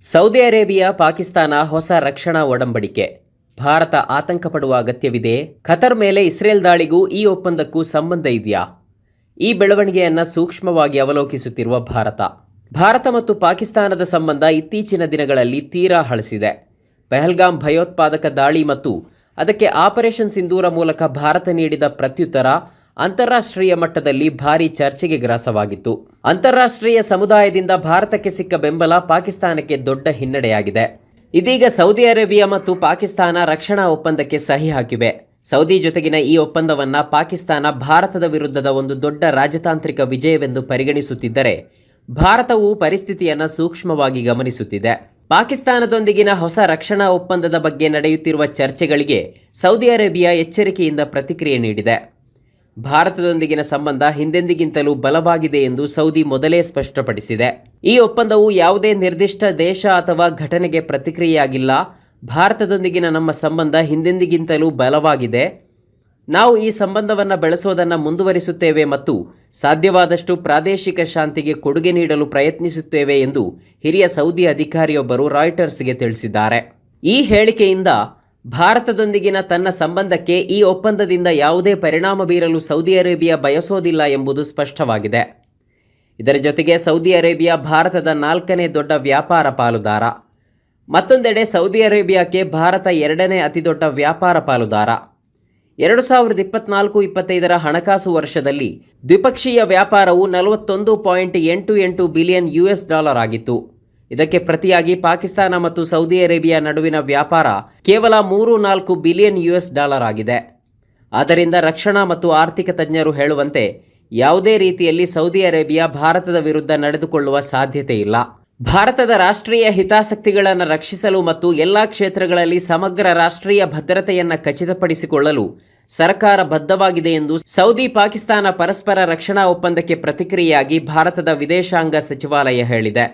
Saudi Arabia Pakistan ಹೊಸ ರಕ್ಷಣಾ ಒಡಂಬಡಿಕೆ. ಭಾರತ ಆತಂಕ ಪಡುವ ಅಗತ್ಯವಿದೆ. ಖತರ್ ಮೇಲೆ ಇಸ್ರೇಲ್ ದಾಳಿಗೂ ಈ ಒಪ್ಪಂದಕ್ಕೂ ಸಂಬಂಧ ಇದೆಯಾ? ಈ ಬೆಳವಣಿಗೆಯನ್ನು ಸೂಕ್ಷ್ಮವಾಗಿ ಅವಲೋಕಿಸುತ್ತಿರುವ ಭಾರತ ಮತ್ತು ಪಾಕಿಸ್ತಾನದ ಸಂಬಂಧ ಇತ್ತೀಚಿನ ದಿನಗಳಲ್ಲಿ ತೀರಾ ಹಳಸಿದೆ. ಪಹಲ್ಗಾಮ್ ಭಯೋತ್ಪಾದಕ ದಾಳಿ ಮತ್ತು ಅದಕ್ಕೆ ಆಪರೇಷನ್ ಸಿಂಧೂರ ಮೂಲಕ ಭಾರತ ನೀಡಿದ ಪ್ರತ್ಯುತ್ತರ ಅಂತಾರಾಷ್ಟ್ರೀಯ ಮಟ್ಟದಲ್ಲಿ ಭಾರೀ ಚರ್ಚೆಗೆ ಗ್ರಾಸವಾಗಿತ್ತು. ಅಂತಾರಾಷ್ಟ್ರೀಯ ಸಮುದಾಯದಿಂದ ಭಾರತಕ್ಕೆ ಸಿಕ್ಕ ಬೆಂಬಲ ಪಾಕಿಸ್ತಾನಕ್ಕೆ ದೊಡ್ಡ ಹಿನ್ನಡೆಯಾಗಿದೆ. ಇದೀಗ ಸೌದಿ ಅರೇಬಿಯಾ ಮತ್ತು ಪಾಕಿಸ್ತಾನ ರಕ್ಷಣಾ ಒಪ್ಪಂದಕ್ಕೆ ಸಹಿ ಹಾಕಿವೆ. ಸೌದಿ ಜೊತೆಗಿನ ಈ ಒಪ್ಪಂದವನ್ನು ಪಾಕಿಸ್ತಾನ ಭಾರತದ ವಿರುದ್ಧದ ಒಂದು ದೊಡ್ಡ ರಾಜತಾಂತ್ರಿಕ ವಿಜಯವೆಂದು ಪರಿಗಣಿಸುತ್ತಿದ್ದರೆ, ಭಾರತವು ಪರಿಸ್ಥಿತಿಯನ್ನು ಸೂಕ್ಷ್ಮವಾಗಿ ಗಮನಿಸುತ್ತಿದೆ. ಪಾಕಿಸ್ತಾನದೊಂದಿಗಿನ ಹೊಸ ರಕ್ಷಣಾ ಒಪ್ಪಂದದ ಬಗ್ಗೆ ನಡೆಯುತ್ತಿರುವ ಚರ್ಚೆಗಳಿಗೆ ಸೌದಿ ಅರೇಬಿಯಾ ಎಚ್ಚರಿಕೆಯಿಂದ ಪ್ರತಿಕ್ರಿಯೆ ನೀಡಿದೆ. ಭಾರತದೊಂದಿಗಿನ ಸಂಬಂಧ ಹಿಂದೆಂದಿಗಿಂತಲೂ ಬಲವಾಗಿದೆ ಎಂದು ಸೌದಿ ಮೊದಲೇ ಸ್ಪಷ್ಟಪಡಿಸಿದೆ. ಈ ಒಪ್ಪಂದವು ಯಾವುದೇ ನಿರ್ದಿಷ್ಟ ದೇಶ ಅಥವಾ ಘಟನೆಗೆ ಪ್ರತಿಕ್ರಿಯೆಯಾಗಿಲ್ಲ. ಭಾರತದೊಂದಿಗಿನ ನಮ್ಮ ಸಂಬಂಧ ಹಿಂದೆಂದಿಗಿಂತಲೂ ಬಲವಾಗಿದೆ. ನಾವು ಈ ಸಂಬಂಧವನ್ನು ಬೆಳೆಸೋದನ್ನು ಮುಂದುವರಿಸುತ್ತೇವೆ ಮತ್ತು ಸಾಧ್ಯವಾದಷ್ಟು ಪ್ರಾದೇಶಿಕ ಶಾಂತಿಗೆ ಕೊಡುಗೆ ನೀಡಲು ಪ್ರಯತ್ನಿಸುತ್ತೇವೆ ಎಂದು ಹಿರಿಯ ಸೌದಿ ಅಧಿಕಾರಿಯೊಬ್ಬರು ರಾಯ್ಟರ್ಸ್ಗೆ ತಿಳಿಸಿದ್ದಾರೆ. ಈ ಹೇಳಿಕೆಯಿಂದ ಭಾರತದೊಂದಿಗಿನ ತನ್ನ ಸಂಬಂಧಕ್ಕೆ ಈ ಒಪ್ಪಂದದಿಂದ ಯಾವುದೇ ಪರಿಣಾಮ ಬೀರಲು ಸೌದಿ ಅರೇಬಿಯಾ ಬಯಸೋದಿಲ್ಲ ಎಂಬುದು ಸ್ಪಷ್ಟವಾಗಿದೆ. ಇದರ ಜೊತೆಗೆ ಸೌದಿ ಅರೇಬಿಯಾ ಭಾರತದ 4ನೇ ದೊಡ್ಡ ವ್ಯಾಪಾರ ಪಾಲುದಾರ. ಮತ್ತೊಂದೆಡೆ ಸೌದಿ ಅರೇಬಿಯಾಕ್ಕೆ ಭಾರತ 2ನೇ ಅತಿದೊಡ್ಡ ವ್ಯಾಪಾರ ಪಾಲುದಾರ. 2024-25 ಹಣಕಾಸು ವರ್ಷದಲ್ಲಿ ದ್ವಿಪಕ್ಷೀಯ ವ್ಯಾಪಾರವು $41.88 ಬಿಲಿಯನ್ ಆಗಿತ್ತು. ಇದಕ್ಕೆ ಪ್ರತಿಯಾಗಿ ಪಾಕಿಸ್ತಾನ ಮತ್ತು ಸೌದಿ ಅರೇಬಿಯಾ ನಡುವಿನ ವ್ಯಾಪಾರ ಕೇವಲ $3-4 ಬಿಲಿಯನ್ ಆಗಿದೆ. ಆದ್ದರಿಂದ ರಕ್ಷಣಾ ಮತ್ತು ಆರ್ಥಿಕ ತಜ್ಞರು ಹೇಳುವಂತೆ ಯಾವುದೇ ರೀತಿಯಲ್ಲಿ ಸೌದಿ ಅರೇಬಿಯಾ ಭಾರತದ ವಿರುದ್ಧ ನಡೆದುಕೊಳ್ಳುವ ಸಾಧ್ಯತೆ ಇಲ್ಲ. ಭಾರತದ ರಾಷ್ಟ್ರೀಯ ಹಿತಾಸಕ್ತಿಗಳನ್ನು ರಕ್ಷಿಸಲು ಮತ್ತು ಎಲ್ಲ ಕ್ಷೇತ್ರಗಳಲ್ಲಿ ಸಮಗ್ರ ರಾಷ್ಟ್ರೀಯ ಭದ್ರತೆಯನ್ನು ಖಚಿತಪಡಿಸಿಕೊಳ್ಳಲು ಸರ್ಕಾರ ಬದ್ಧವಾಗಿದೆ ಎಂದು ಸೌದಿ ಪಾಕಿಸ್ತಾನ ಪರಸ್ಪರ ರಕ್ಷಣಾ ಒಪ್ಪಂದಕ್ಕೆ ಪ್ರತಿಕ್ರಿಯೆಯಾಗಿ ಭಾರತದ ವಿದೇಶಾಂಗ ಸಚಿವಾಲಯ ಹೇಳಿದೆ.